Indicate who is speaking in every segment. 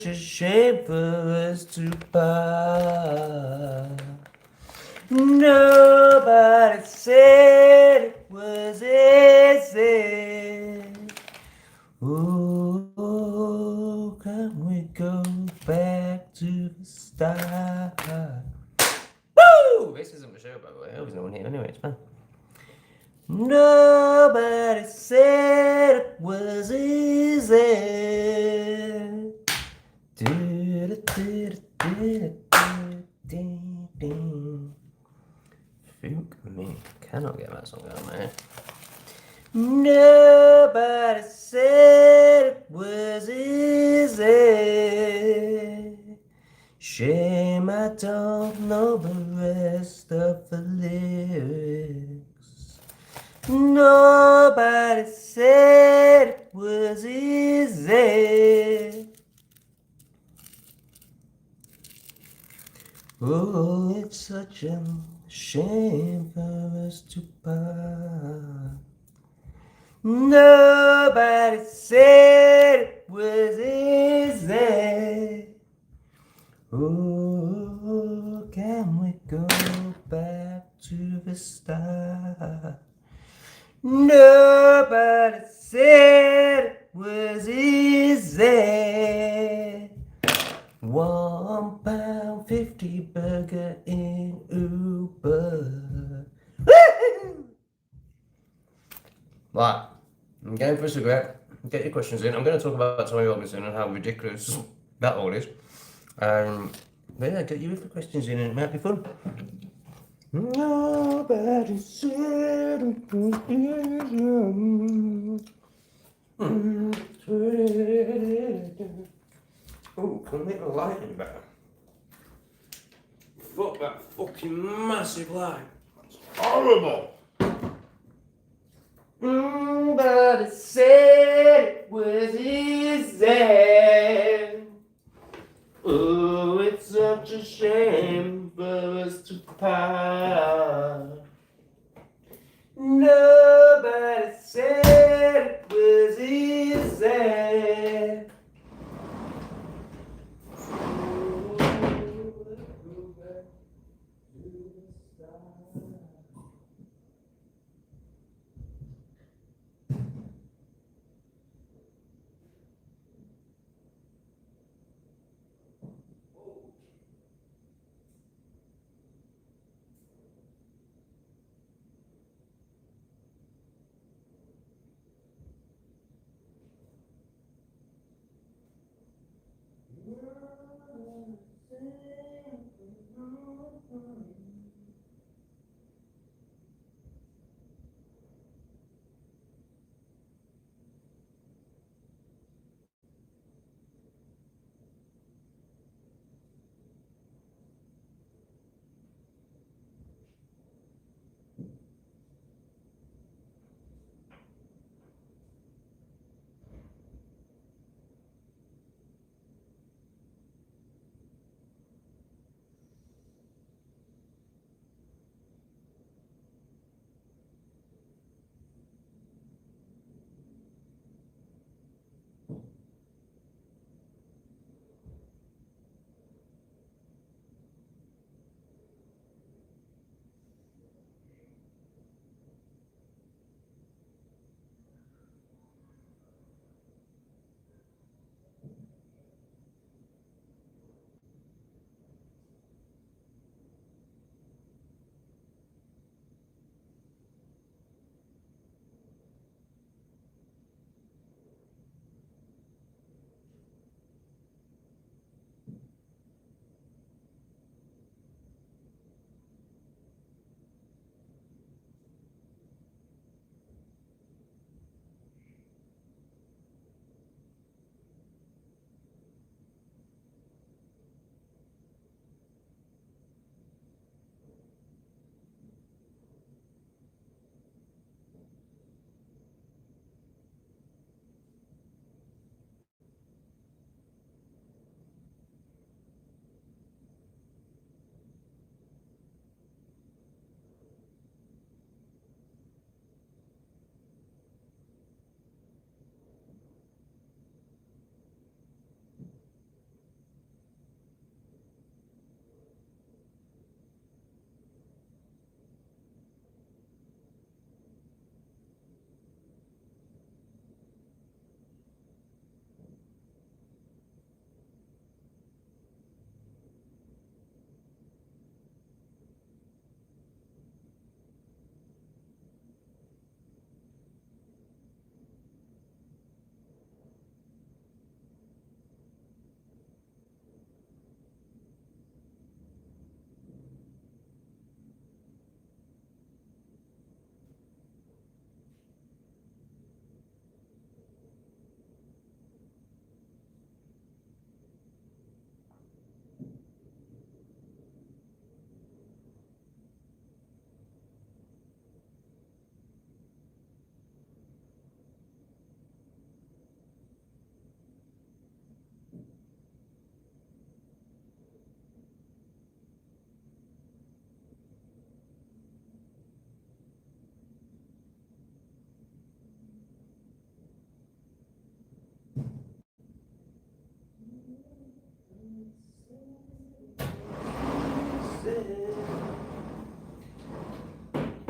Speaker 1: a shame for us to part. Nobody said it was easy. Oh, can we go back to the start? Woo! This isn't the show, by the way. There's no one here anyway, it's fine. Nobody said it was easy. Fuck me. Cannot get that song out, man. Nobody said it was easy. Shame I don't know the rest of the lyrics. Nobody said it was easy. Oh, it's such a shame for us to part. Nobody said it was easy. Oh, can we go back to the start? Nobody said it was easy. £1.50 burger in Uber. Right, I'm going for a cigarette. Get your questions in. I'm going to talk about Tommy Robinson and how ridiculous that all is. But yeah, get your questions in and it might be fun. Nobody said it was easy. Oh, can I make the lighting better? Fuck that fucking massive light. It's horrible. Nobody said it was easy. Oh, it's such a shame for us to part. Nobody said it was easy.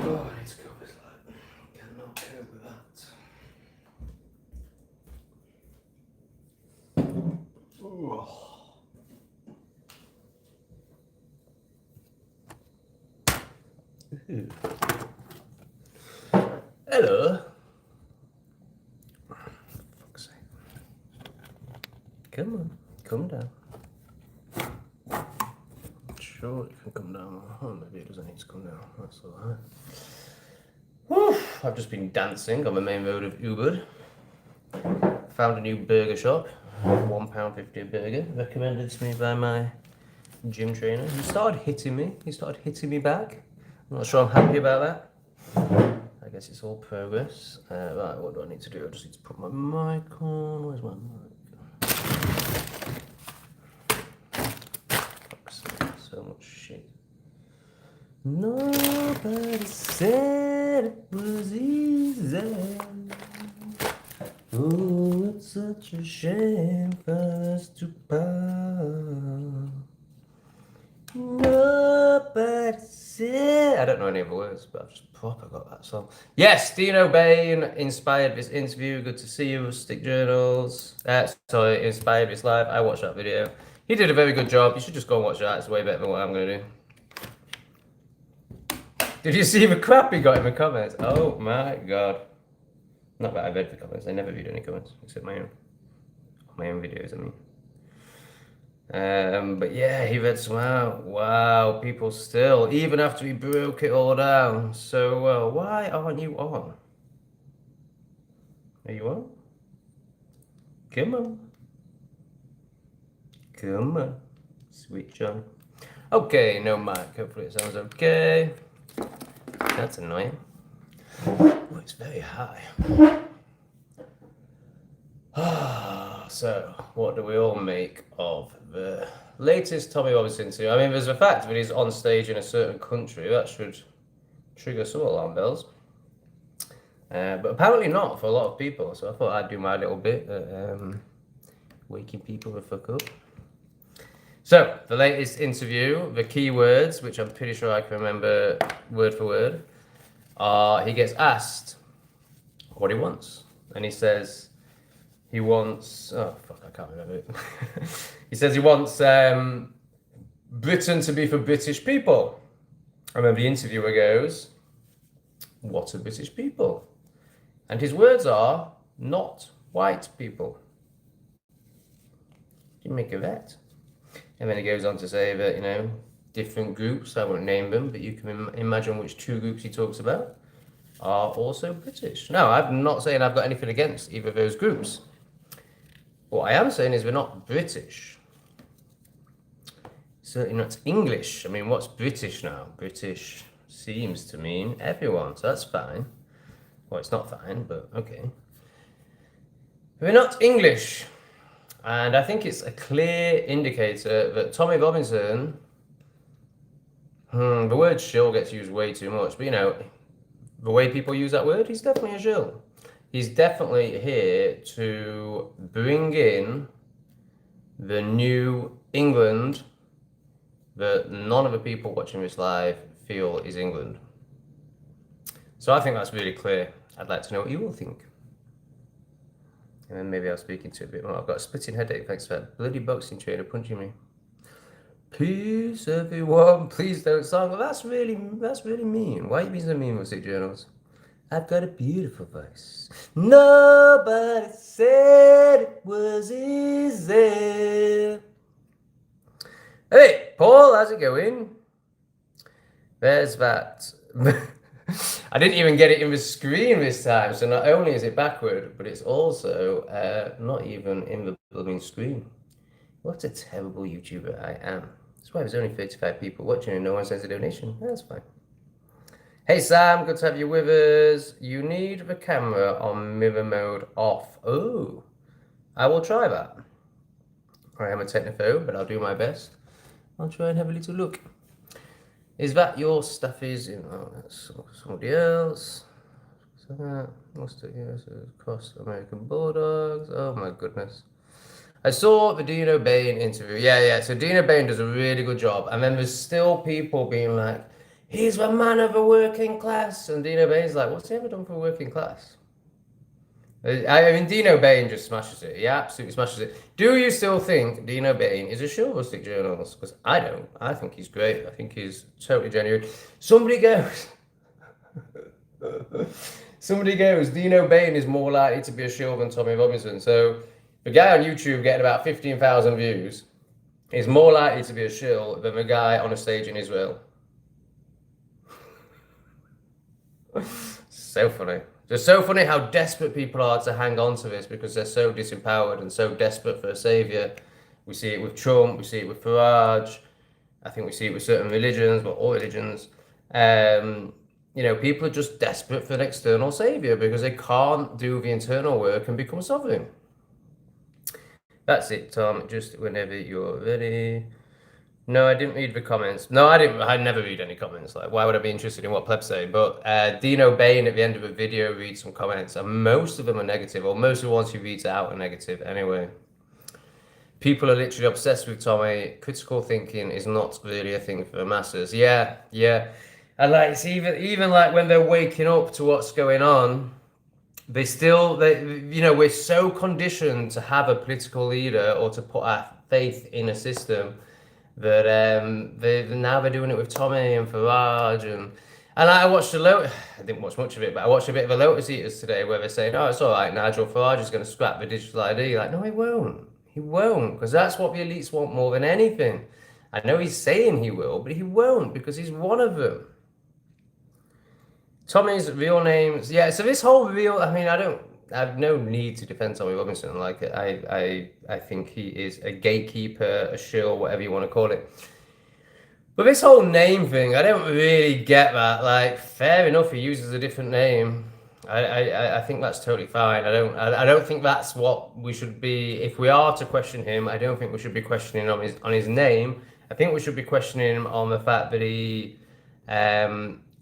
Speaker 1: Oh, I need to cope with that. Cannot cope with that. Ooh. Hello. Fuck's sake. Come on, come down. Sure, it can come down. Oh, maybe it doesn't need to come down. That's alright. Woo! I've just been dancing on the main road of Ubud. Found a new burger shop. £1.50 a burger. Recommended to me by my gym trainer. He started hitting me. He started hitting me back. I'm not sure I'm happy about that. I guess it's all progress. Right, what do I need to do? I just need to put my mic on. Where's my mic? Fuck's sake, so much shit. Nobody said it was easy. Oh, it's such a shame for us to part. Nobody said. I don't know any of the words, but I've just proper got that song. Yes, Dino Bain inspired this interview. Good to see you, Stick Journals. Sorry, inspired this live. I watched that video. He did a very good job. You should just go and watch that. It's way better than what I'm going to do. Did you see the crap he got in the comments? Oh my god. Not that I read the comments. I never read any comments except my own videos. I mean. But yeah, he read some out. Wow, people still, even after he broke it all down so well. Why aren't you on? Are you on? Come on. Come on. Sweet John. Okay, no mic. Hopefully it sounds okay. That's annoying. Oh, it's very high. So, what do we all make of the latest Tommy Robinson interview? I mean, there's the fact that he's on stage in a certain country. That should trigger some alarm bells. But apparently not for a lot of people. So I thought I'd do my little bit at waking people the fuck up. So, the latest interview, the key words, which I'm pretty sure I can remember word for word, are he gets asked what he wants. And he says he wants, oh fuck, I can't remember it. He says he wants Britain to be for British people. And then the interviewer goes, what are British people? And his words are, not white people. You make of that. And then he goes on to say that, you know, different groups, I won't name them, but you can imagine which two groups he talks about, are also British. Now, I'm not saying I've got anything against either of those groups. What I am saying is we're not British. Certainly not English. I mean, what's British now? British seems to mean everyone, so that's fine. Well, it's not fine, but okay. We're not English. And I think it's a clear indicator that Tommy Robinson, the word shill gets used way too much, but you know, the way people use that word, he's definitely a shill. He's definitely here to bring in the new England that none of the people watching this live feel is England. So I think that's really clear. I'd like to know what you all think. And then maybe I'll speak into it a bit more. I've got a splitting headache thanks to that bloody boxing trainer punching me. Peace, everyone. Please don't song. Well, that's really mean. Why are you being so mean with Stick Journals? I've got a beautiful voice. Nobody said it was easy. Hey, Paul, how's it going? There's that. I didn't even get it in the screen this time, so not only is it backward, but it's also not even in the blooming screen. What a terrible YouTuber I am. That's why there's only 35 people watching and no one sends a donation. That's fine. Hey Sam, good to have you with us. You need the camera on mirror mode off. Oh, I will try that. I am a technophobe, but I'll do my best. I'll try and have a little look. Is that your stuffies? Oh, that's somebody else. So that, what's the, yes, cost American Bulldogs. Oh my goodness. I saw the Dino Bain interview. Yeah. So Dino Bain does a really good job. And then there's still people being like, he's the man of the working class. And Dino Bain's like, what's he ever done for working class? I mean, Dino Bain just smashes it. He absolutely smashes it. Do you still think Dino Bain is a shill rustic journalist? Because I don't. I think he's great. I think he's totally genuine. Somebody goes, Dino Bain is more likely to be a shill than Tommy Robinson. So the guy on YouTube getting about 15,000 views is more likely to be a shill than the guy on a stage in Israel. So funny. It's so funny how desperate people are to hang on to this because they're so disempowered and so desperate for a savior. We see it with Trump, we see it with Farage, I think we see it with certain religions, but all religions. People are just desperate for an external savior because they can't do the internal work and become sovereign. That's it, Tom. Just whenever you're ready. No, I didn't read the comments. No, I didn't. I never read any comments. Like, why would I be interested in what plebs say? But Dino Bain at the end of the video reads some comments, and most of them are negative, or most of the ones he reads out are negative. Anyway, people are literally obsessed with Tommy. Critical thinking is not really a thing for the masses. Yeah. And like, it's even like when they're waking up to what's going on, we're so conditioned to have a political leader or to put our faith in a system that now they're doing it with Tommy and Farage and I watched I didn't watch much of it, but I watched a bit of a Lotus Eaters today where they're saying, oh, it's all right, Nigel Farage is going to scrap the digital ID. Like, no, he won't, because that's what the elites want more than anything. I know he's saying he will, but he won't because he's one of them. Tommy's real names, yeah. So this whole I have no need to defend Tommy Robinson. Like, I think he is a gatekeeper, a shill, whatever you want to call it. But this whole name thing, I don't really get that. Like, fair enough, he uses a different name. I think that's totally fine. I don't think that's what we should be. If we are to question him, I don't think we should be questioning on his name. I think we should be questioning him on the fact that he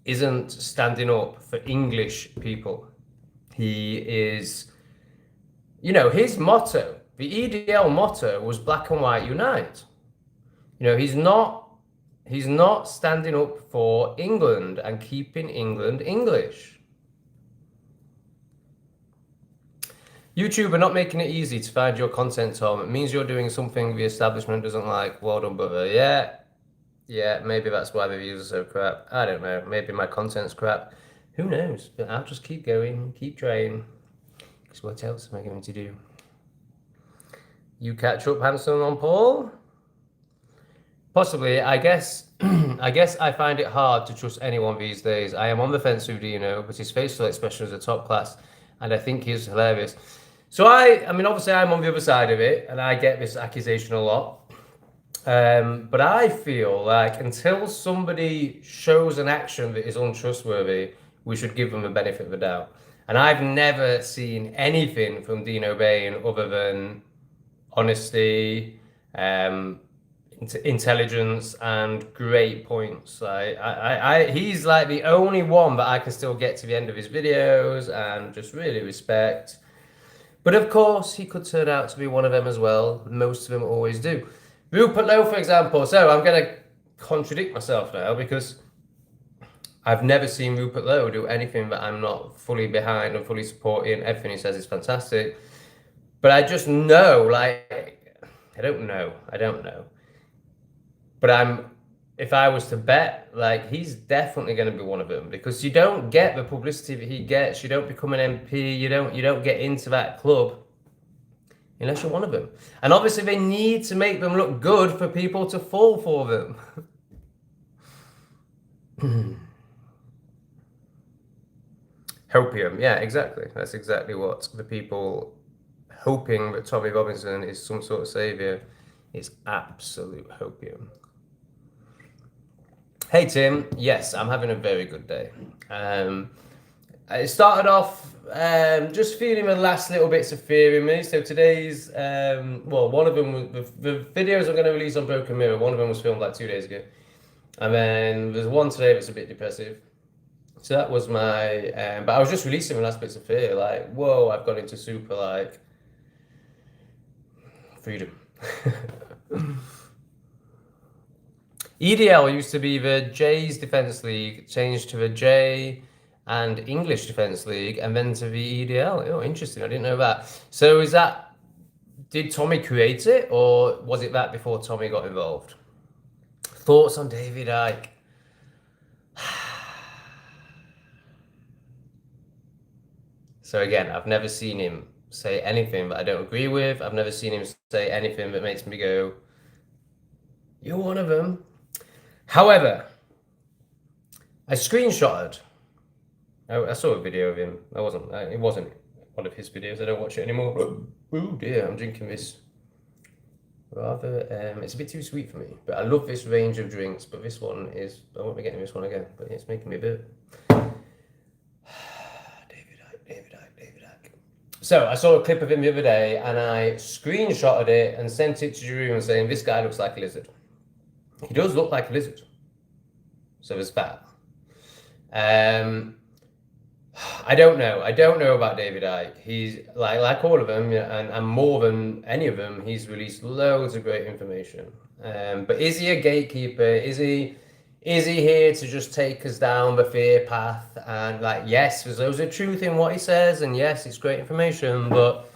Speaker 1: isn't standing up for English people. He is, his motto, the EDL motto was black and white unite. He's not standing up for England and keeping England English. YouTube are not making it easy to find your content, Tom. It means you're doing something the establishment doesn't like. Well done, brother. Yeah, maybe that's why the views are so crap. I don't know. Maybe my content's crap. Who knows? But I'll just keep going, keep trying. Because what else am I going to do? You catch up, Hanson, on Paul? Possibly. I guess I find it hard to trust anyone these days. I am on the fence with Dino, but his facial expressions are top class, and I think he's hilarious. So I mean, obviously I'm on the other side of it, and I get this accusation a lot. But I feel like until somebody shows an action that is untrustworthy, we should give them the benefit of the doubt. And I've never seen anything from Dino Bain other than honesty, intelligence, and great points. He's like the only one that I can still get to the end of his videos and just really respect. But of course, he could turn out to be one of them as well. Most of them always do. Rupert Lowe, for example. So I'm going to contradict myself now because I've never seen Rupert Lowe do anything that I'm not fully behind and fully supporting. Everything he says is fantastic. But I just know, like, I don't know. But if I was to bet, like, he's definitely going to be one of them because you don't get the publicity that he gets. You don't become an MP. You don't get into that club unless you're one of them. And obviously they need to make them look good for people to fall for them. Hopium, yeah, exactly. That's exactly what the people hoping that Tommy Robinson is some sort of savior. It's absolute hopium. Hey Tim, yes, I'm having a very good day. I started off just feeling the last little bits of fear in me. So today's, one of them, the videos I'm going to release on Broken Mirror, one of them was filmed like 2 days ago. And then there's one today that's a bit depressive. So that was my, but I was just releasing the last bits of fear, like, whoa, I've gone into super, like, freedom. EDL used to be the J's Defence League, changed to the J and English Defence League, and then to the EDL. Oh, interesting. I didn't know that. So is that, did Tommy create it, or was it that before Tommy got involved? Thoughts on David Icke? So again, I've never seen him say anything that I don't agree with. I've never seen him say anything that makes me go, you're one of them. However, I screenshotted. I saw a video of him. It wasn't one of his videos. I don't watch it anymore. Oh dear, I'm drinking this rather. It's a bit too sweet for me, but I love this range of drinks. But this one is, I won't be getting this one again, but it's making me a bit. David Icke. So I saw a clip of him the other day, and I screenshotted it and sent it to Jerome saying, this guy looks like a lizard. He does look like a lizard. So there's that. I don't know. I don't know about David Icke. He's like all of them, and more than any of them, he's released loads of great information. But is he a gatekeeper? Is he here to just take us down the fear path? And like, yes, there's loads of truth in what he says, and yes, it's great information, but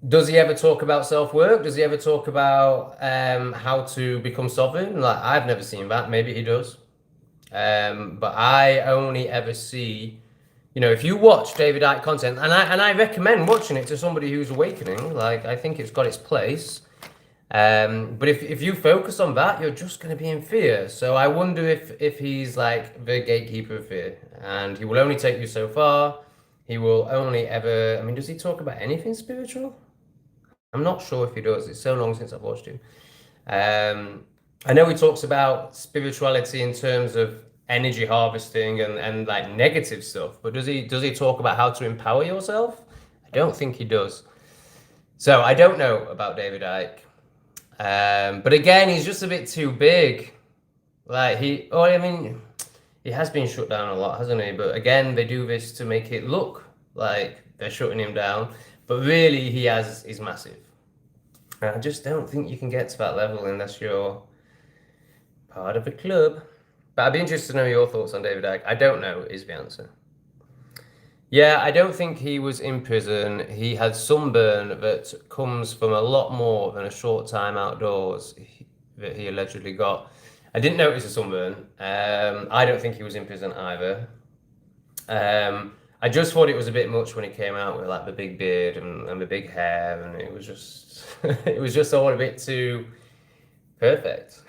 Speaker 1: does he ever talk about self-work? Does he ever talk about how to become sovereign? Like, I've never seen that. Maybe he does. But I only ever see, if you watch David Icke content, and I recommend watching it to somebody who's awakening, like, I think it's got its place. But if you focus on that, you're just going to be in fear. So I wonder if he's like the gatekeeper of fear, and he will only take you so far. He will only ever, does he talk about anything spiritual? I'm not sure if he does. It's so long since I've watched him. I know he talks about spirituality in terms of energy harvesting and like negative stuff, but does he talk about how to empower yourself? I don't think he does. So I don't know about David Icke. But again, he's just a bit too big. Like he has been shut down a lot, hasn't he? But again, they do this to make it look like they're shutting him down. But really, he's massive. And I just don't think you can get to that level unless you're part of a club. But I'd be interested to know your thoughts on David Icke. I don't know is the answer. Yeah, I don't think he was in prison. He had sunburn that comes from a lot more than a short time outdoors that he allegedly got. I didn't notice a sunburn. I don't think he was in prison either. I just thought it was a bit much when he came out with like the big beard and the big hair, and it was just it was just all a bit too perfect.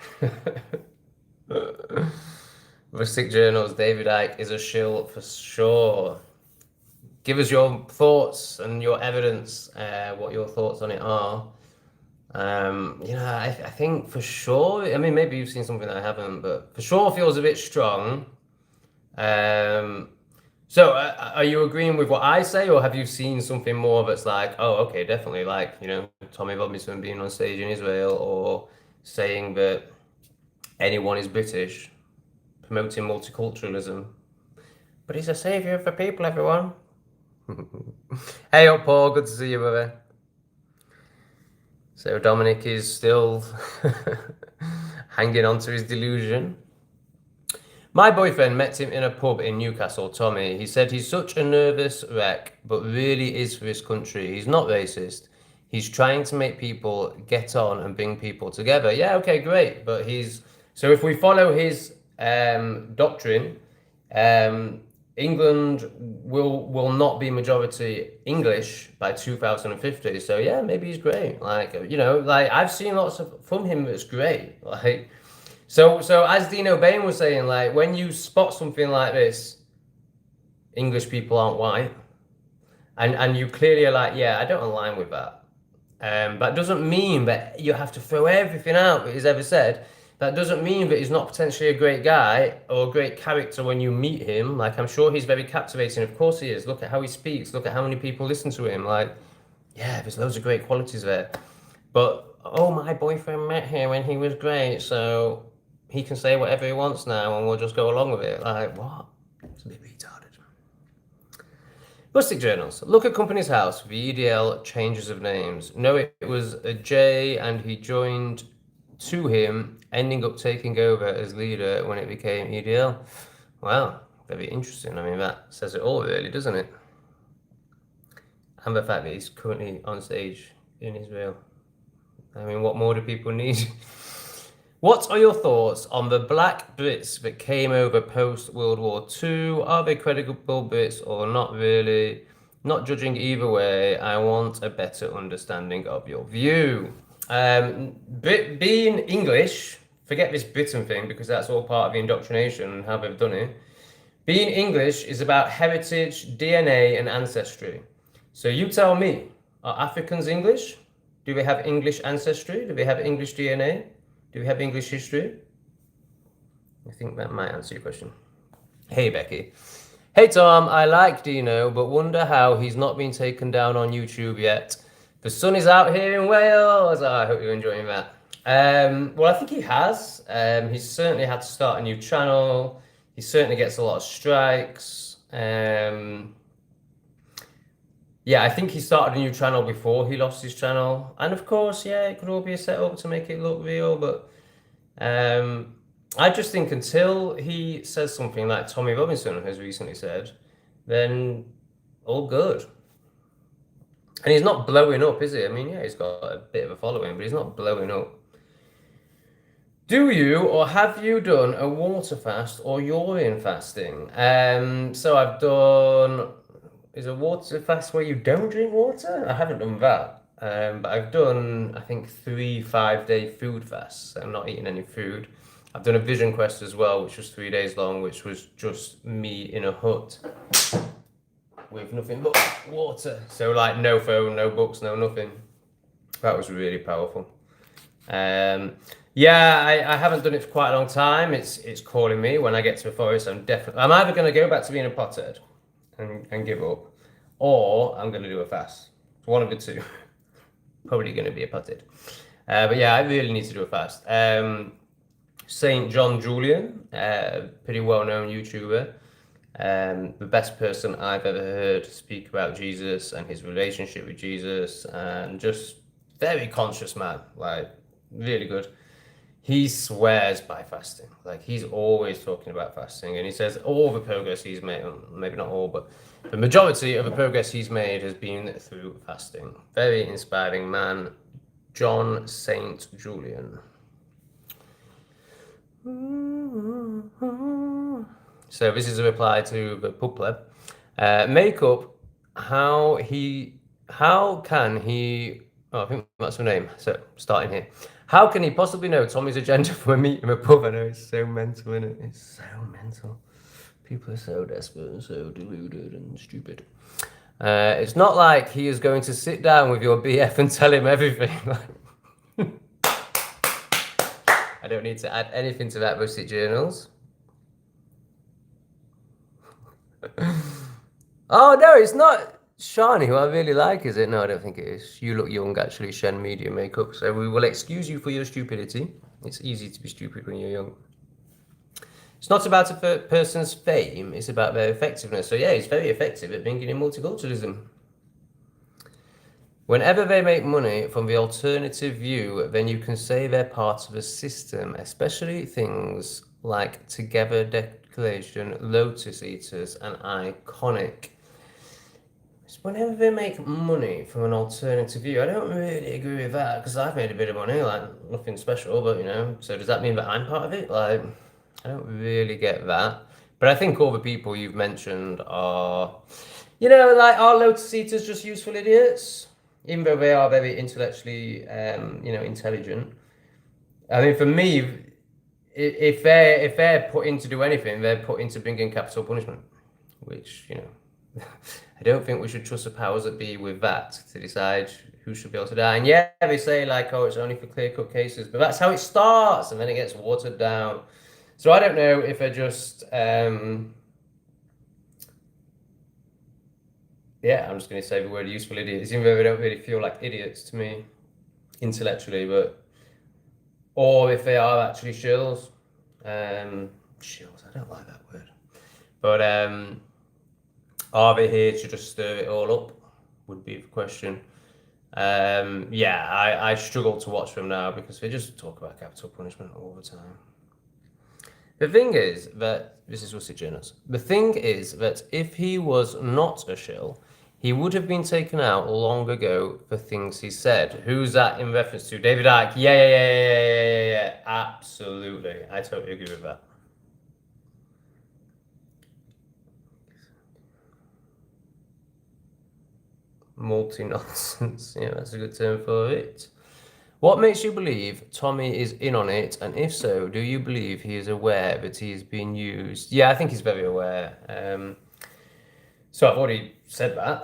Speaker 1: Rustic Journals, David Icke is a shill for sure. Give us your thoughts and your evidence, what your thoughts on it are. I think for sure, maybe you've seen something that I haven't, but for sure feels a bit strong. So are you agreeing with what I say, or have you seen something more that's like, oh, okay, definitely, like, Tommy Robinson being on stage in Israel, or saying that anyone is British, promoting multiculturalism. But he's a savior of the people, everyone. Hey up, Paul, good to see you, brother. So Dominic is still hanging on to his delusion. My boyfriend met him in a pub in Newcastle, Tommy. He said he's such a nervous wreck, but really is for his country. He's not racist. He's trying to make people get on and bring people together. Yeah, okay, great. But so if we follow his doctrine, England will not be majority English by 2050. So yeah, maybe he's great. Like, I've seen lots from him that's great. Like, so as Dino Bain was saying, like, when you spot something like this, English people aren't white, and you clearly are like, yeah, I don't align with that. That doesn't mean that you have to throw everything out that he's ever said. That doesn't mean that he's not potentially a great guy or a great character when you meet him. Like, I'm sure he's very captivating. Of course he is. Look at how he speaks. Look at how many people listen to him. Like, yeah, there's loads of great qualities there. But, oh, my boyfriend met him and he was great, so he can say whatever he wants now and we'll just go along with it. Like, what? It's a bit retarded. Rustic Journals. Look at Company's House. VDL changes of names. No, it was a J and he joined to him, ending up taking over as leader when it became EDL. Wow, very interesting. I mean, that says it all, really, doesn't it? And the fact that he's currently on stage in Israel. I mean, what more do people need? What are your thoughts on the black Brits that came over post World War II? Are they credible Brits or not really? Not judging either way, I want a better understanding of your view. Being English, forget this Britain thing because that's all part of the indoctrination and how they've done it. Being English is about heritage, DNA, and ancestry. So you tell me, are Africans English? Do they have English ancestry? Do they have English DNA? Do we have English history? I think that might answer your question. Hey, Becky. Hey, Tom, I like Dino, but wonder how he's not been taken down on YouTube yet. The sun is out here in Wales. Oh, I hope you're enjoying that. Well, I think he has. He's certainly had to start a new channel. He certainly gets a lot of strikes. Yeah, I think he started a new channel before he lost his channel. And of course, yeah, it could all be a setup to make it look real, but I just think until he says something like Tommy Robinson has recently said, then all good. And he's not blowing up, is he? I mean, yeah, he's got a bit of a following, but he's not blowing up. Do you or have you done a water fast or urine fasting? So I've done... Is a water fast where you don't drink water? I haven't done that. But I've done, I think, 3 5-day food fasts. I'm not eating any food. I've done a vision quest as well, which was 3 days long, which was just me in a hut with nothing but water. So like no phone, no books, no nothing. That was really powerful. Yeah, I haven't done it for quite a long time. It's calling me. When I get to the forest, I'm either going to go back to being a pothead and give up, or I'm going to do a fast. One of the two. Probably going to be a pothead. But yeah, I really need to do a fast. Saint John Julian, pretty well-known YouTuber. The best person I've ever heard speak about Jesus and his relationship with Jesus, and just very conscious man, like really good. He swears by fasting. Like he's always talking about fasting, and he says all the progress he's made, maybe not all, but the majority of the progress he's made has been through fasting. Very inspiring man, John Saint Julian. So this is a reply to the pub pleb. Makeup, how can he, oh, I think that's the name, so starting here. How can he possibly know Tommy's agenda for a meet in a pub? I know, it's so mental, isn't it? It's so mental. People are so desperate and so deluded and stupid. It's not like he is going to sit down with your BF and tell him everything. I don't need to add anything to that, Rustic Journals. Oh, no, it's not Shani, who I really like, is it? No, I don't think it is. You look young, actually, Shen Media Makeup. So we will excuse you for your stupidity. It's easy to be stupid when you're young. It's not about a person's fame, it's about their effectiveness. So yeah, he's very effective at bringing in multiculturalism. Whenever they make money from the alternative view, then you can say they're part of a system, especially things like Together Declaration, Lotus Eaters, and Iconic. Whenever they make money from an alternative view, I don't really agree with that, because I've made a bit of money, like nothing special, but you know, so does that mean that I'm part of it? Like, I don't really get that. But I think all the people you've mentioned are, you know, like, are Lotus Eaters just useful idiots? Even though they are very intellectually, you know, intelligent. I mean, for me, if they're put in to do anything, they're put into bringing capital punishment, which, you know, I don't think we should trust the powers that be with that to decide who should be able to die. And yeah, they say like, oh, it's only for clear-cut cases, but that's how it starts, and then it gets watered down. So I don't know if they're just, yeah, I'm just going to say the word useful idiots, even though they don't really feel like idiots to me intellectually, but, or if they are actually shills. Shills, I don't like that word. But Are they here to just stir it all up? Would be the question. Yeah, I struggle to watch them now because they just talk about capital punishment all the time. The thing is that, this is Rusty Jonas, the thing is that if he was not a shill, he would have been taken out long ago for things he said. Who's that in reference to? David Icke. Yeah. Absolutely. I totally agree with that. Multi-nonsense. Yeah, that's a good term for it. What makes you believe Tommy is in on it? And if so, do you believe he is aware that he is being used? Yeah, I think he's very aware. So I've already said that.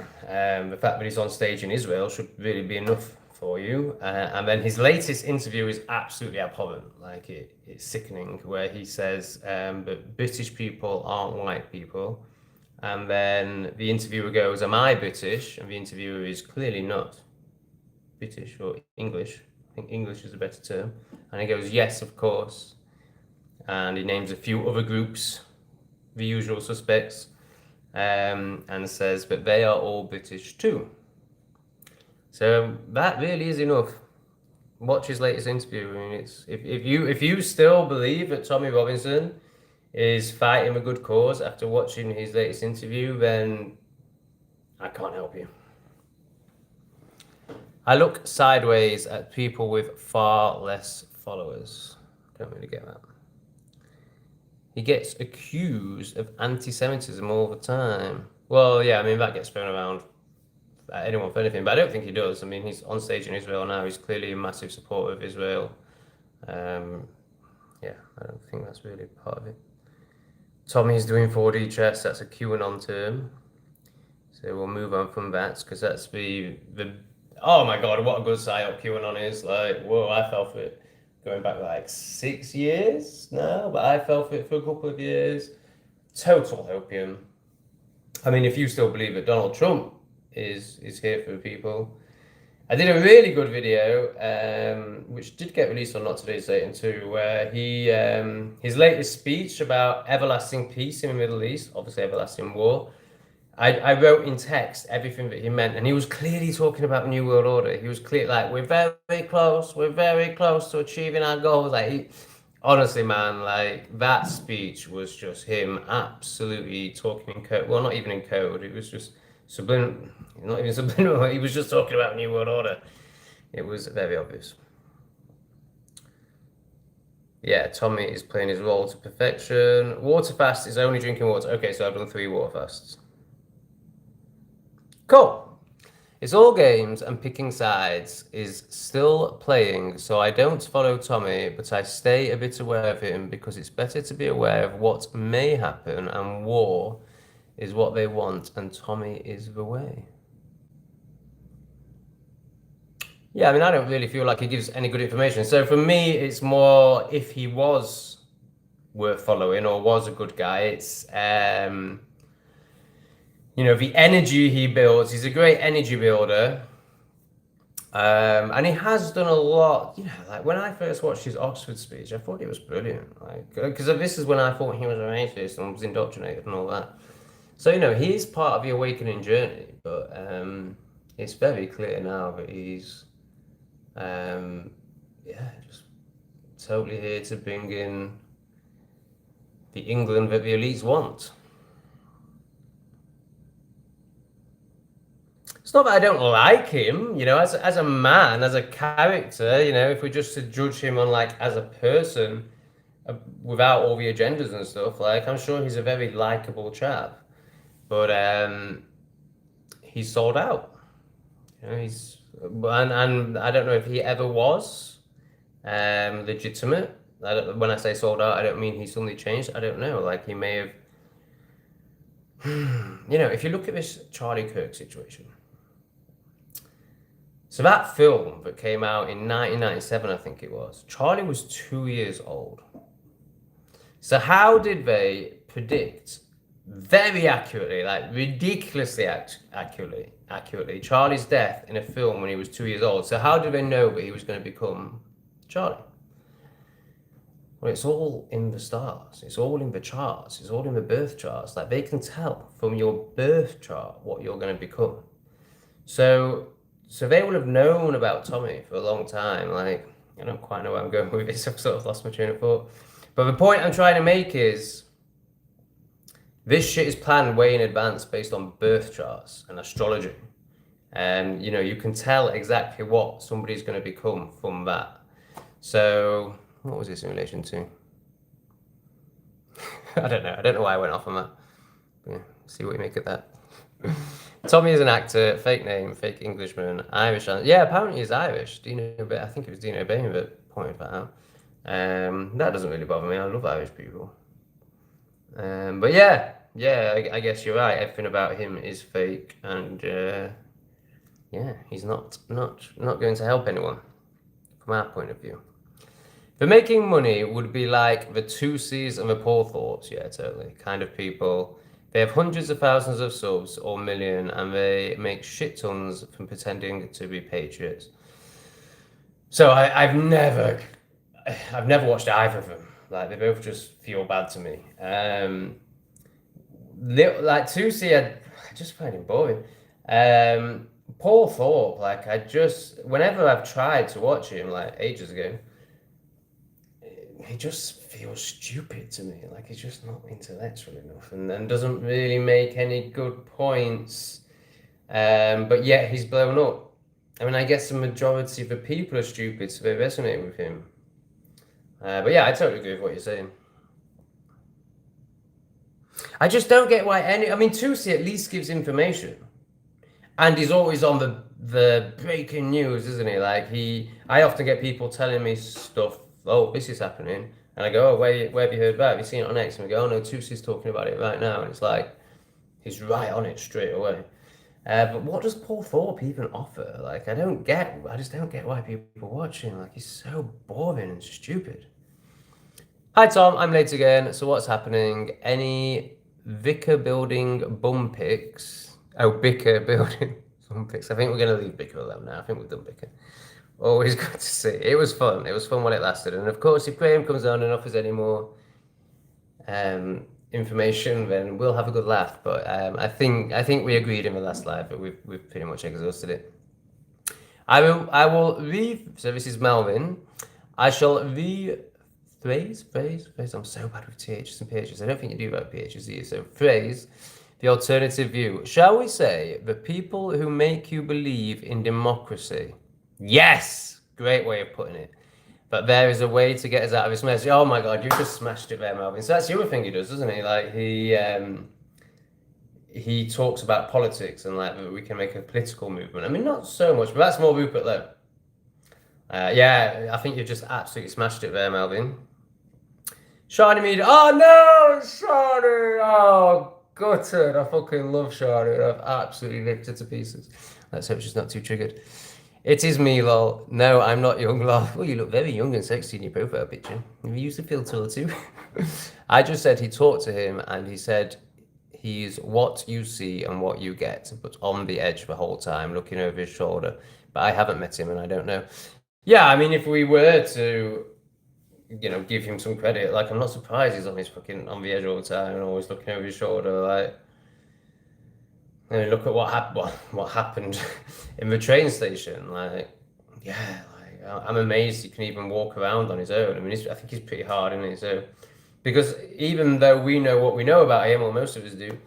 Speaker 1: The fact that he's on stage in Israel should really be enough for you. And then his latest interview is absolutely abhorrent. Like it's sickening, where he says that British people aren't white people. And then the interviewer goes, "Am I British?" And the interviewer is clearly not British or English. I think English is a better term. And he goes, "Yes, of course." And he names a few other groups, the usual suspects, and says, "But they are all British too." So that really is enough. Watch his latest interview. I mean, it's if you still believe that Tommy Robinson is fighting a good cause after watching his latest interview, then I can't help you. I look sideways at people with far less followers. Don't really get that. He gets accused of anti-Semitism all the time. Well, yeah, I mean, that gets thrown around at anyone for anything, but I don't think he does. I mean, he's on stage in Israel now. He's clearly a massive supporter of Israel. Yeah, I don't think that's really part of it. Tommy's doing 4D chess. That's a QAnon term. So we'll move on from that because that's the oh my god, what a good psyop QAnon is. Like, whoa, I fell for it going back like 6 years now, but I fell for it for a couple of years. Total opium. I mean, if you still believe that Donald Trump is here for the people. I did a really good video, which did get released on Not Today's Satan too, where he his latest speech about everlasting peace in the Middle East, obviously everlasting war. I wrote in text everything that he meant, and he was clearly talking about the New World Order. He was clear, like, we're very close to achieving our goals. Like, honestly, man, like, that speech was just him absolutely talking in code. Well, not even in code. It was just subliminal, not even subliminal. He was just talking about the New World Order. It was very obvious. Yeah, Tommy is playing his role to perfection. Water fast is only drinking water. Okay, so I've done 3 water fasts. Cool. It's all games and picking sides is still playing, so I don't follow Tommy, but I stay a bit aware of him because it's better to be aware of what may happen, and war is what they want, and Tommy is the way. Yeah, I mean, I don't really feel like he gives any good information. So for me, it's more if he was worth following or was a good guy, it's you know, the energy he builds. He's a great energy builder. And he has done a lot, you know, like when I first watched his Oxford speech, I thought it was brilliant. Like, because this is when I thought he was a racist and was indoctrinated and all that. So, you know, he is part of the awakening journey, but it's very clear now that he's, yeah, just totally here to bring in the England that the elites want. It's not that I don't like him, you know, as a man, as a character, you know, if we just to judge him on like as a person without all the agendas and stuff, like I'm sure he's a very likable chap, but he's sold out. You know, and I don't know if he ever was legitimate. When I say sold out, I don't mean he suddenly changed. I don't know. Like he may have, you know, if you look at this Charlie Kirk situation. So that film that came out in 1997, I think it was, Charlie was 2 years old. So how did they predict very accurately, like ridiculously accurately, Charlie's death in a film when he was 2 years old? So how did they know that he was going to become Charlie? Well, it's all in the stars. It's all in the charts. It's all in the birth charts. Like they can tell from your birth chart what you're going to become. So, so they will have known about Tommy for a long time. Like, I don't quite know where I'm going with this. I've sort of lost my train of thought. But the point I'm trying to make is this shit is planned way in advance based on birth charts and astrology. And, you know, you can tell exactly what somebody's going to become from that. So, what was this in relation to? I don't know. I don't know why I went off on that. But yeah, see what you make of that. Tommy is an actor, fake name, fake Englishman, Irish. Yeah, apparently he's Irish. Dino, I think it was Dino Bain that pointed that out. That doesn't really bother me. I love Irish people. But yeah, I guess you're right. Everything about him is fake, and yeah, he's not going to help anyone from our point of view. The making money would be like the 2Cs and the Porthorpes, yeah, totally. Kind of people. They have hundreds of thousands of subs or million, and they make shit tons from pretending to be patriots. So I've never watched either of them. Like they both just feel bad to me. Like 2C, I just find him boring. Paul Thorpe, like whenever I've tried to watch him, like ages ago, he just feels stupid to me. Like he's just not intellectual enough, and doesn't really make any good points. But yet he's blown up. I mean, I guess the majority of the people are stupid, so they resonate with him. But yeah, I totally agree with what you're saying. I just don't get why I mean, Tusi at least gives information. And he's always on the breaking news, isn't he? Like I often get people telling me stuff. Oh, this is happening, and I go, oh, where have you heard about it? Have you seen it on X? And we go, oh no, Tusi's talking about it right now, and it's like he's right on it straight away. But what does Paul Thorpe even offer? Like I just don't get why people watch him. Like he's so boring and stupid. Hi Tom, I'm late again. So what's happening? Any Vicar building bum pics? Oh, Bicker building bum pics. I think we're going to leave Bicker alone now. I think we've done Bicker. Always good to see. It was fun. It was fun when it lasted. And of course, if Graham comes on and offers any more information, then we'll have a good laugh. But I think we agreed in the last live, but we've pretty much exhausted it. I will so this is Melvin. I shall phrase. I'm so bad with THs and PHs. I don't think you do that with PHs either. So phrase the alternative view. Shall we say the people who make you believe in democracy? Yes! Great way of putting it. But there is a way to get us out of this mess. Oh my God, you just smashed it there, Melvin. So that's the other thing he does, doesn't he? Like he talks about politics and like we can make a political movement. I mean, not so much, but that's more Rupert though. Yeah, I think you just absolutely smashed it there, Melvin. Shiny Media. Oh no, Shiny! Oh, gutted. I fucking love Shiny. I've absolutely ripped it to pieces. Let's hope she's not too triggered. It is me, lol. No, I'm not young, lol. Well, you look very young and sexy in your profile picture. Have you used the filter too? I just said he talked to him and he said he's what you see and what you get, but on the edge the whole time, looking over his shoulder. But I haven't met him and I don't know. Yeah, I mean, if we were to, you know, give him some credit, like, I'm not surprised he's on the edge all the time and always looking over his shoulder, like. I mean, look at what happened in the train station. Like, yeah, like I'm amazed he can even walk around on his own. I mean, I think he's pretty hard, isn't he? So, because even though we know what we know about him, or most of us do,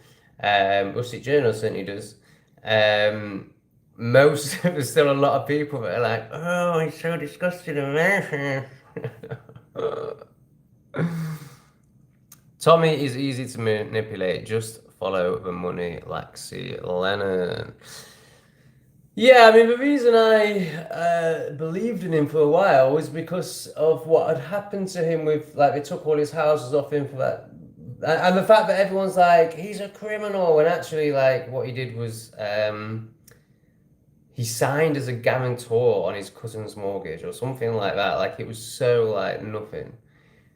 Speaker 1: Rustic Journal certainly does. There's still a lot of people that are like, oh, he's so disgusting and Tommy is easy to manipulate. Just follow the money, Lexi Lennon. Yeah, I mean, the reason I believed in him for a while was because of what had happened to him with, like, they took all his houses off him for that. And the fact that everyone's like, he's a criminal, when actually, like, what he did was he signed as a guarantor on his cousin's mortgage or something like that. Like, it was so, like, nothing.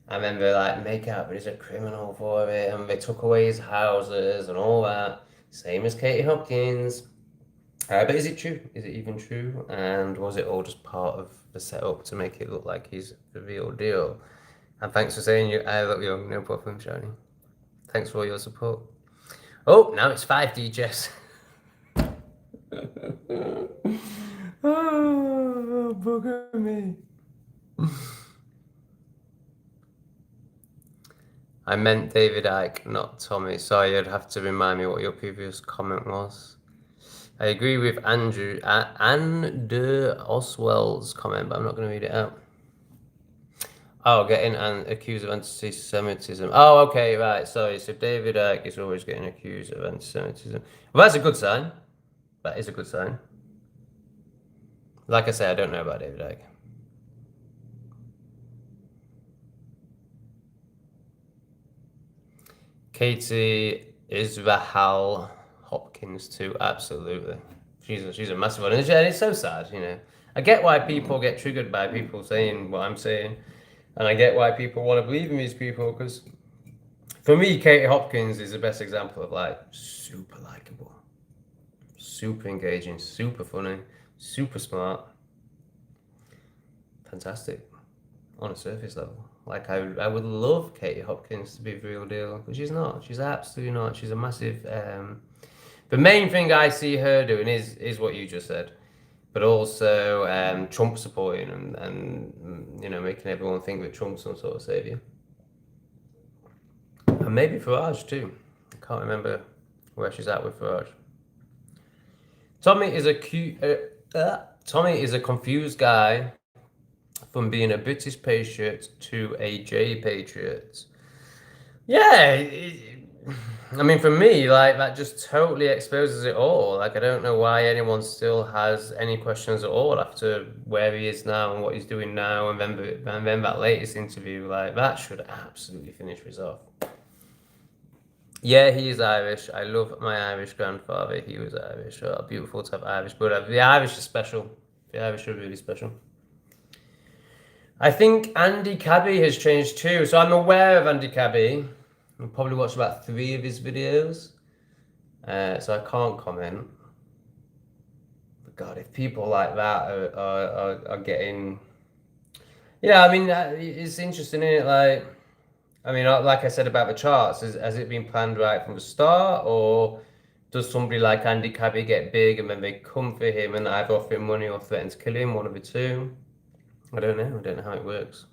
Speaker 1: And then they like make out, but he's a criminal for it, and they took away his houses and all that. Same as Katie Hopkins. But is it true? Is it even true? And was it all just part of the setup to make it look like he's the real deal? And thanks for saying I look young. No problem, Shani. Thanks for all your support. Oh, now it's 5D chess. Oh, bugger me. I meant David Icke, not Tommy. Sorry, you'd have to remind me what your previous comment was. I agree with Andrew and Oswell's comment, but I'm not going to read it out. Oh, getting accused of anti-Semitism. Oh, okay, right. Sorry. So David Icke is always getting accused of anti-Semitism. Well, that's a good sign. That is a good sign. Like I say, I don't know about David Icke. Katie Israel Hopkins too. Absolutely. She's a massive one. And it's so sad, you know. I get why people get triggered by people saying what I'm saying. And I get why people want to believe in these people, because for me, Katie Hopkins is the best example of like super likable, super engaging, super funny, super smart, fantastic on a surface level. Like I would love Katie Hopkins to be the real deal, but she's not. She's absolutely not. She's a massive. The main thing I see her doing is what you just said, but also Trump supporting and you know, making everyone think that Trump's some sort of savior. And maybe Farage too. I can't remember where she's at with Farage. Tommy is a confused guy from being a British patriot to a J patriot. Yeah, I mean, for me, like that just totally exposes it all. Like, I don't know why anyone still has any questions at all after where he is now and what he's doing now, and then that latest interview. Like, that should absolutely finish us off. Yeah, he is Irish. I love my Irish grandfather. He was Irish. Oh, beautiful to have Irish, but the Irish are special. The Irish are really special. I think Andy Cabby has changed too. So I'm aware of Andy Cabby. I've probably watched about 3 of his videos. So I can't comment. But God, if people like that are getting... Yeah, I mean, it's interesting, isn't it? Like, I mean, like I said about the charts, has it been planned right from the start, or does somebody like Andy Cabby get big and then they come for him and either offer him money or threaten to kill him, one of the two? I don't know. I don't know how it works.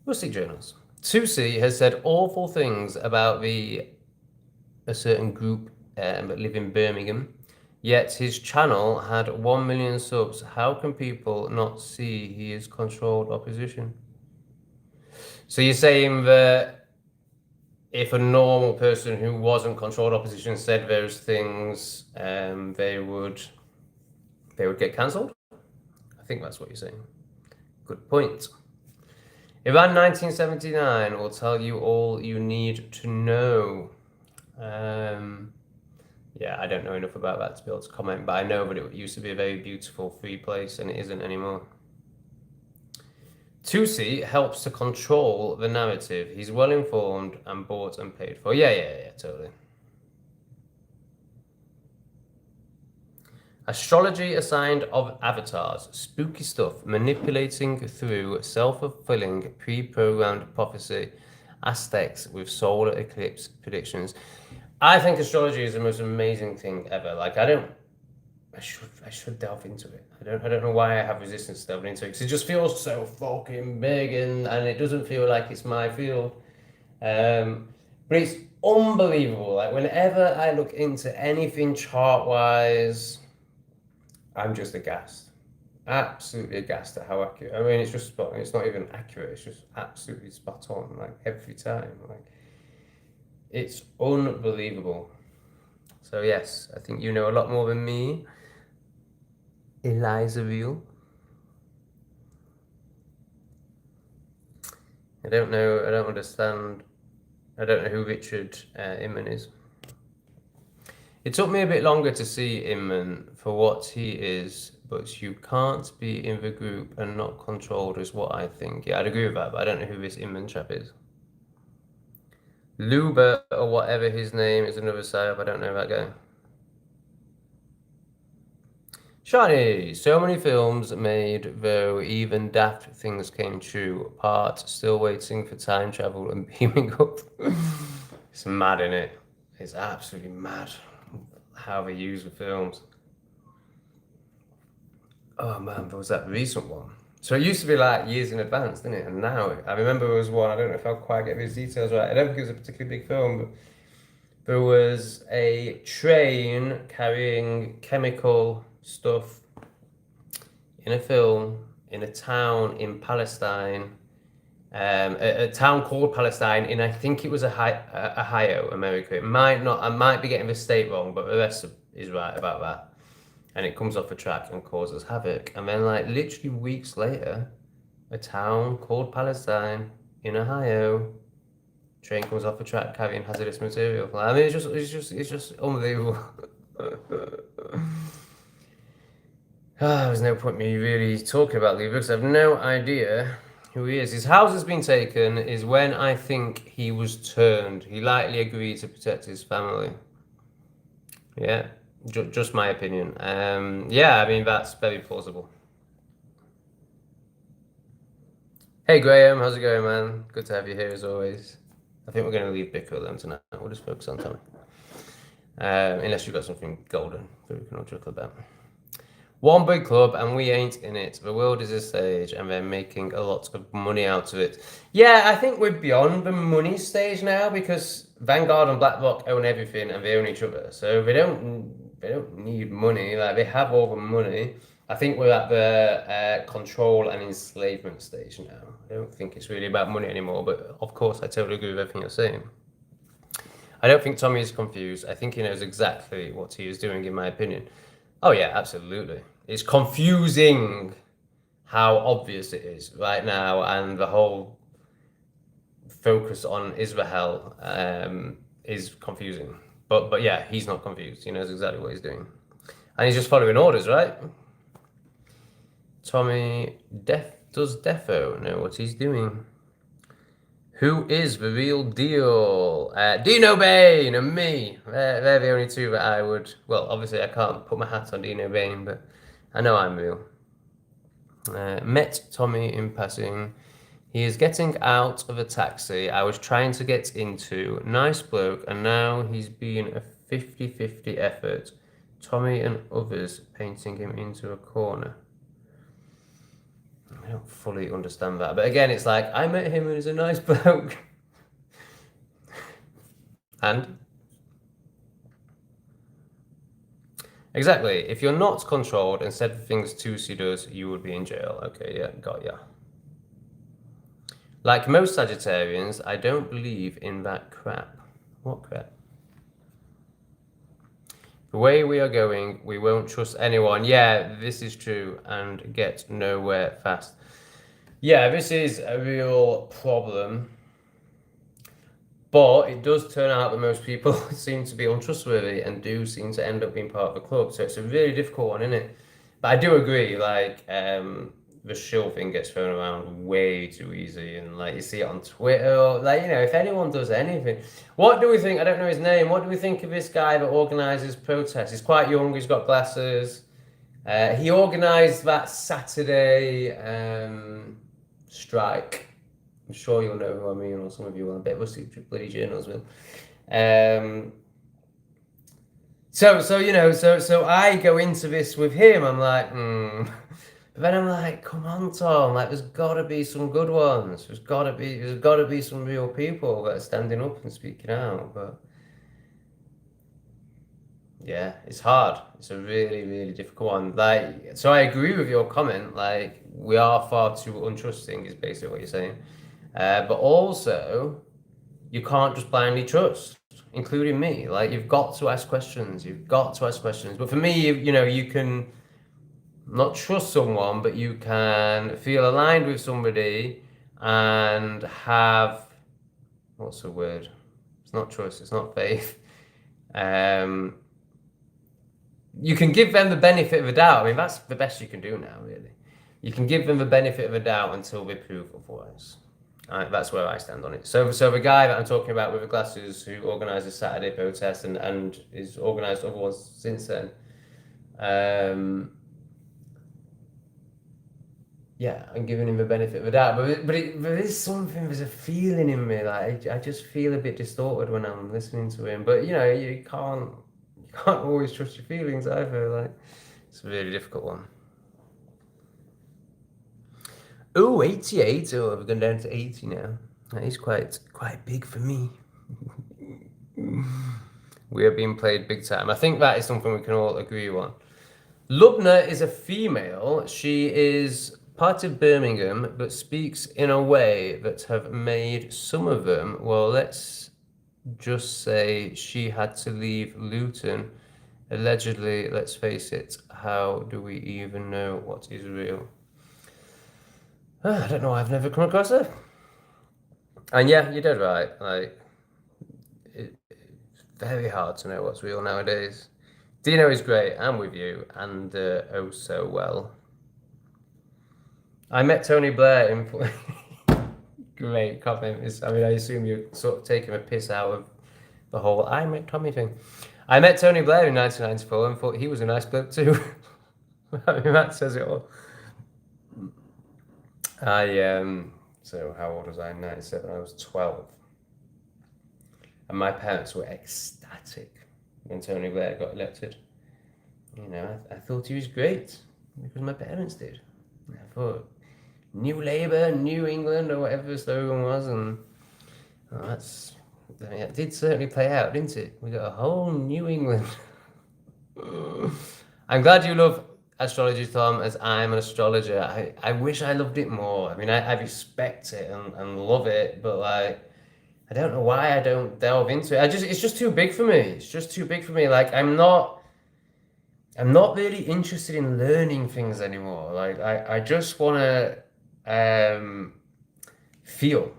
Speaker 1: We'll see, journals. Tusi has said awful things about a certain group that live in Birmingham, yet his channel had 1 million subs. How can people not see he is controlled opposition? So you're saying that if a normal person who wasn't controlled opposition said those things, they would get cancelled? I think that's what you're saying. Good point. Iran 1979 will tell you all you need to know. Yeah, I don't know enough about that to be able to comment, but I know that it used to be a very beautiful free place and it isn't anymore. Tusi helps to control the narrative. He's well informed and bought and paid for. Yeah, totally. Astrology assigned of avatars. Spooky stuff. Manipulating through self-fulfilling pre-programmed prophecy. Aztecs with solar eclipse predictions. I think astrology is the most amazing thing ever. Like, I should delve into it. I don't know why I have resistance to delving into it, because it just feels so fucking big and it doesn't feel like it's my field. But it's unbelievable. Like, whenever I look into anything chart-wise, I'm just aghast. Absolutely aghast at how accurate. I mean, it's just spot on. It's not even accurate. It's just absolutely spot on, like every time. Like, it's unbelievable. So yes, I think you know a lot more than me, Eliza Veal. I don't know. I don't understand. I don't know who Richard Inman is. It took me a bit longer to see Inman for what he is, but you can't be in the group and not controlled is what I think. Yeah, I'd agree with that, but I don't know who this Inman chap is. Luba, or whatever his name is, another psyop. I don't know that guy. Shiny, so many films made, though even daft things came true. Part still waiting for time travel and beaming up. It's mad, innit? It's absolutely mad how they use the films. Oh man, there was that recent one. So it used to be like years in advance, didn't it? And now I remember there was one. I don't know if I'll quite get these details right. I don't think it was a particularly big film, but there was a train carrying chemical stuff in a film in a town in Palestine, a town called Palestine in I think it was Ohio, America. It might not. I might be getting the state wrong, but the rest is right about that. And it comes off a track and causes havoc. And then, like literally weeks later, a town called Palestine in Ohio, train comes off a track carrying hazardous material. I mean, it's just unbelievable. There's no point me really talking about Lee because I have no idea who he is. His house has been taken is when I think he was turned. He likely agreed to protect his family. Yeah, just my opinion. Yeah, I mean, that's very plausible. Hey Graham, how's it going, man? Good to have you here as always. I think we're going to leave Bicker alone tonight. We'll just focus on Tommy. Unless you've got something golden that we can all chuckle about. One big club and we ain't in it. The world is a stage and they're making a lot of money out of it. Yeah, I think we're beyond the money stage now because Vanguard and BlackRock own everything and they own each other. So they don't need money. Like they have all the money. I think we're at the control and enslavement stage now. I don't think it's really about money anymore, but of course I totally agree with everything you're saying. I don't think Tommy is confused. I think he knows exactly what he is doing, in my opinion. Oh yeah, absolutely. It's confusing how obvious it is right now, and the whole focus on Israel is confusing. But yeah, he's not confused. He knows exactly what he's doing, and he's just following orders, right? Tommy does Defo know what he's doing? Who is the real deal? Dino Bain and me. They're the only two that I would. Well, obviously I can't put my hat on Dino Bain, but I know I'm real. Met Tommy in passing. He is getting out of a taxi I was trying to get into. Nice bloke, and now he's been a 50-50 effort. Tommy and others painting him into a corner. I don't fully understand that. But again, it's like, I met him and he's a nice bloke. And? Exactly. If you're not controlled and said things Tusi does, you would be in jail. Okay, yeah, got ya. Like most Sagittarians, I don't believe in that crap. What crap? The way we are going, we won't trust anyone. Yeah, this is true, and get nowhere fast. Yeah, this is a real problem. But it does turn out that most people seem to be untrustworthy and do seem to end up being part of the club. So it's a really difficult one, isn't it? But I do agree, like, the shill thing gets thrown around way too easy. And, like, you see it on Twitter. Or, like, you know, if anyone does anything. What do we think? I don't know his name. What do we think of this guy that organises protests? He's quite young. He's got glasses. He organised that Saturday strike. I'm sure you'll know who I mean, or some of you will. I bet most bloody journals will. So I go into this with him. I'm like, But then I'm like, come on, Tom. Like, there's got to be some good ones. There's got to be some real people that are standing up and speaking out. But yeah, it's hard. It's a really, really difficult one. Like, so I agree with your comment. Like, we are far too untrusting. Is basically what you're saying. But also, you can't just blindly trust, including me. Like, you've got to ask questions. You've got to ask questions. But for me, you can not trust someone, but you can feel aligned with somebody and have, what's the word? It's not trust, it's not faith. You can give them the benefit of a doubt. I mean, that's the best you can do now, really. You can give them the benefit of a doubt until they prove otherwise. That's where I stand on it. So the guy that I'm talking about with the glasses who organised a Saturday protest and is organised other ones since then, yeah, I'm giving him the benefit of the doubt, there is something. There's a feeling in me, like I just feel a bit distorted when I'm listening to him. But you know, you can't always trust your feelings either. Like it's a really difficult one. Oh, 88. Oh, we've gone down to 80 now. That is quite big for me. We are being played big time. I think that is something we can all agree on. Lubna is a female. She is part of Birmingham, but speaks in a way that have made some of them, well, let's just say she had to leave Luton. Allegedly, let's face it, how do we even know what is real? I don't know, I've never come across her. And yeah, you did right. Like, it's very hard to know what's real nowadays. Dino is great. I'm with you, and oh so well. I met Tony Blair in. Great comment. I mean, I assume you're sort of taking a piss out of the whole I met Tommy thing. I met Tony Blair in 1994 and thought he was a nice bloke too. I mean, that says it all. So how old was I in 97? I was 12. And my parents were ecstatic when Tony Blair got elected. You know, I thought he was great because my parents did. I thought New Labour, New England, or whatever the slogan was, and it did certainly play out, didn't it? We got a whole New England. I'm glad you love astrology, Tom, as I'm an astrologer. I wish I loved it more. I mean, I respect it and love it, but like, I don't know why I don't delve into it. It's just too big for me. It's just too big for me. Like, I'm not really interested in learning things anymore. Like, I just want to feel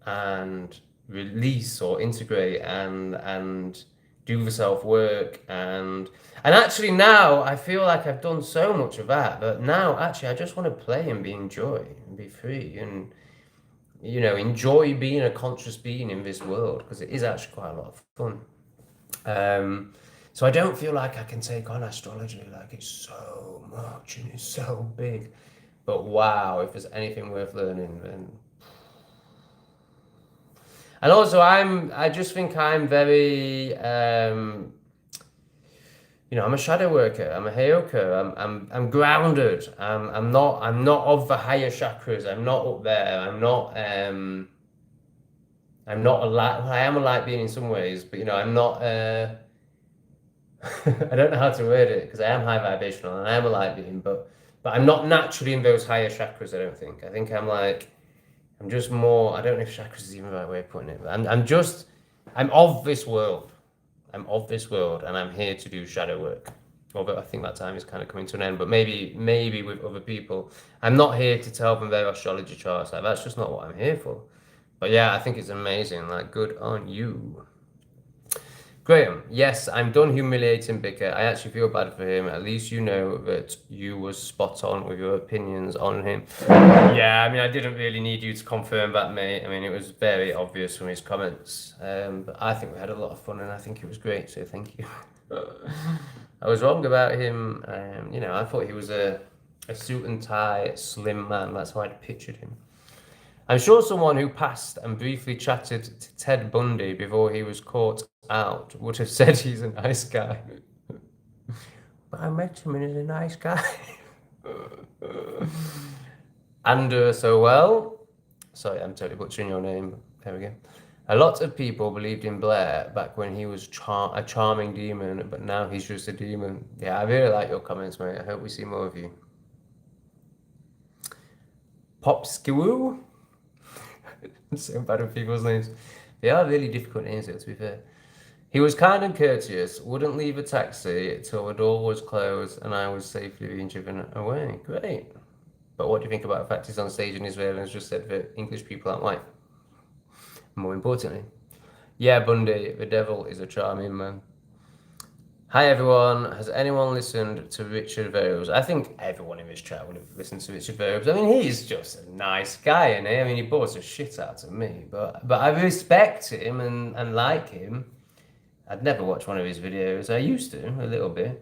Speaker 1: and release or integrate and do the self work and actually now I feel like I've done so much of that, but now actually I just want to play and be enjoy and be free and you know enjoy being a conscious being in this world because it is actually quite a lot of fun. So I don't feel like I can take on astrology, like it's so much and it's so big. But wow, if there's anything worth learning, then. And also, I just think I'm very, I'm a shadow worker. I'm a heyoka. I'm grounded. I'm not of the higher chakras. I'm not up there. I'm not a light. I am a light being in some ways, but I'm not. I don't know how to word it because I am high vibrational and I am a light being, but I'm not naturally in those higher chakras. I don't think. I think I'm just more. I don't know if chakras is even the right way of putting it, but I'm of this world. I'm of this world, and I'm here to do shadow work. Although I think that time is kind of coming to an end, but maybe with other people, I'm not here to tell them their astrology charts. Like that's just not what I'm here for. But yeah, I think it's amazing. Like, good on you. Graham, yes, I'm done humiliating Bicker. I actually feel bad for him. At least you know that you was spot on with your opinions on him. Yeah, I mean, I didn't really need you to confirm that, mate. I mean, it was very obvious from his comments. But I think we had a lot of fun and I think it was great, so thank you. I was wrong about him. I thought he was a suit and tie, slim man. That's how I'd pictured him. I'm sure someone who passed and briefly chatted to Ted Bundy before he was caught out would have said he's a nice guy. But I met him and he's a nice guy. And so well, sorry, I'm totally butchering your name. There we go. A lot of people believed in Blair back when he was a charming demon, but now he's just a demon. Yeah, I really like your comments, mate. I hope we see more of you. Popskewoo? So bad with people's names. They are really difficult names, though, to be fair. He was kind and courteous, wouldn't leave a taxi till the door was closed and I was safely being driven away. Great. But what do you think about the fact he's on stage in Israel and has just said that English people aren't white? More importantly. Yeah, Bundy, the devil is a charming man. Hi everyone, has anyone listened to Richard Verbs? I think everyone in this chat would have listened to Richard Verbs. I mean, he's just a nice guy, isn't he? I mean, he bores the shit out of me, but I respect him and like him. I'd never watch one of his videos. I used to, a little bit.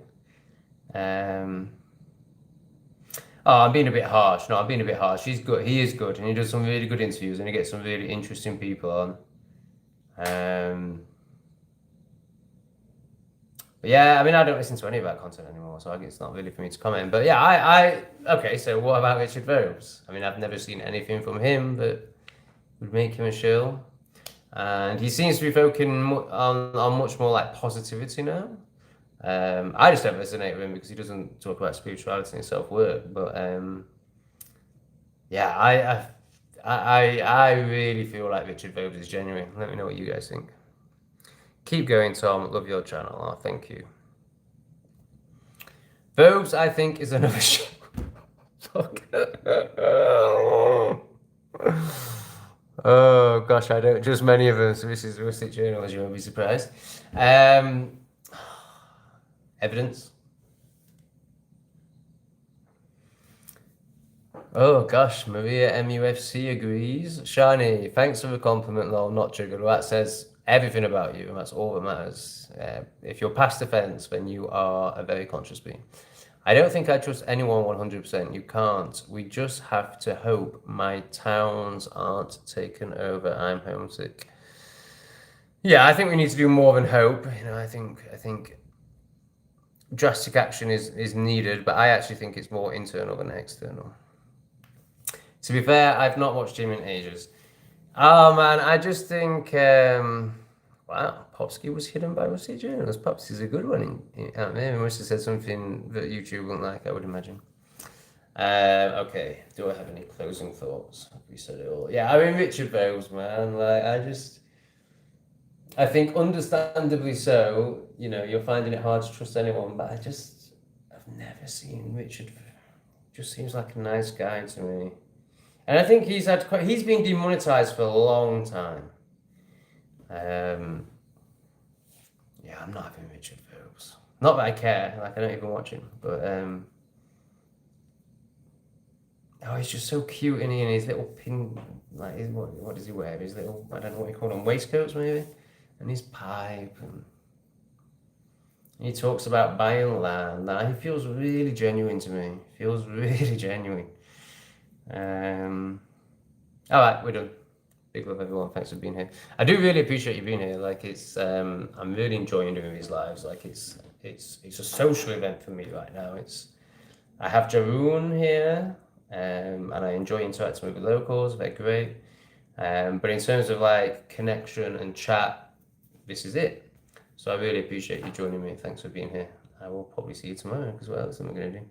Speaker 1: Oh, I'm being a bit harsh. No, I'm being a bit harsh. He's good. He is good, and he does some really good interviews, and he gets some really interesting people on. But yeah, I mean, I don't listen to any of that content anymore, so it's not really for me to comment. But yeah, okay. So what about Richard Verbs? I mean, I've never seen anything from him that would make him a shill, and he seems to be focusing on much more like positivity now. I just don't resonate with him because he doesn't talk about spirituality and self-work. But yeah, I really feel like Richard Verbs is genuine. Let me know what you guys think. Keep going, Tom. Love your channel. Oh, thank you. Verbs, I think, is another show. Fuck. Oh gosh, I don't just many of them. So this is rustic journals. You won't be surprised. Evidence. Oh gosh, Maria MUFC agrees. Shani, thanks for the compliment, lol, not triggered. Well, that says everything about you, and that's all that matters. If you're past offence, then you are a very conscious being. I don't think I trust anyone 100%. You can't. We just have to hope my towns aren't taken over. I'm homesick. Yeah, I think we need to do more than hope. You know, I think drastic action is needed, but I actually think it's more internal than external. To be fair, I've not watched him in ages. Oh man, I just think, wow, Popsky was hidden by Rusty Journals. Popsky's a good one. Maybe must have said something that YouTube wouldn't like, I would imagine. Okay, do I have any closing thoughts? We said it all. Yeah, I mean, Richard Bales, man, like, I think understandably so, you know, you're finding it hard to trust anyone, but I've never seen Richard. Just seems like a nice guy to me. And I think he's been demonetized for a long time. Yeah, I'm not having Richard Verbs. Not that I care, like I don't even watch him, but oh, he's just so cute, and his little pin, like what does he wear? His little, I don't know what you call them, waistcoats maybe, and his pipe, and he talks about buying land. He feels really genuine to me. Feels really genuine. All right, we're done. Big love, everyone. Thanks for being here. I do really appreciate you being here. Like I'm really enjoying doing these lives. Like it's a social event for me right now. I have Jaroon here, and I enjoy interacting with the locals. They're great. But in terms of like connection and chat, this is it. So I really appreciate you joining me. Thanks for being here. I will probably see you tomorrow as well. That's what I'm gonna do.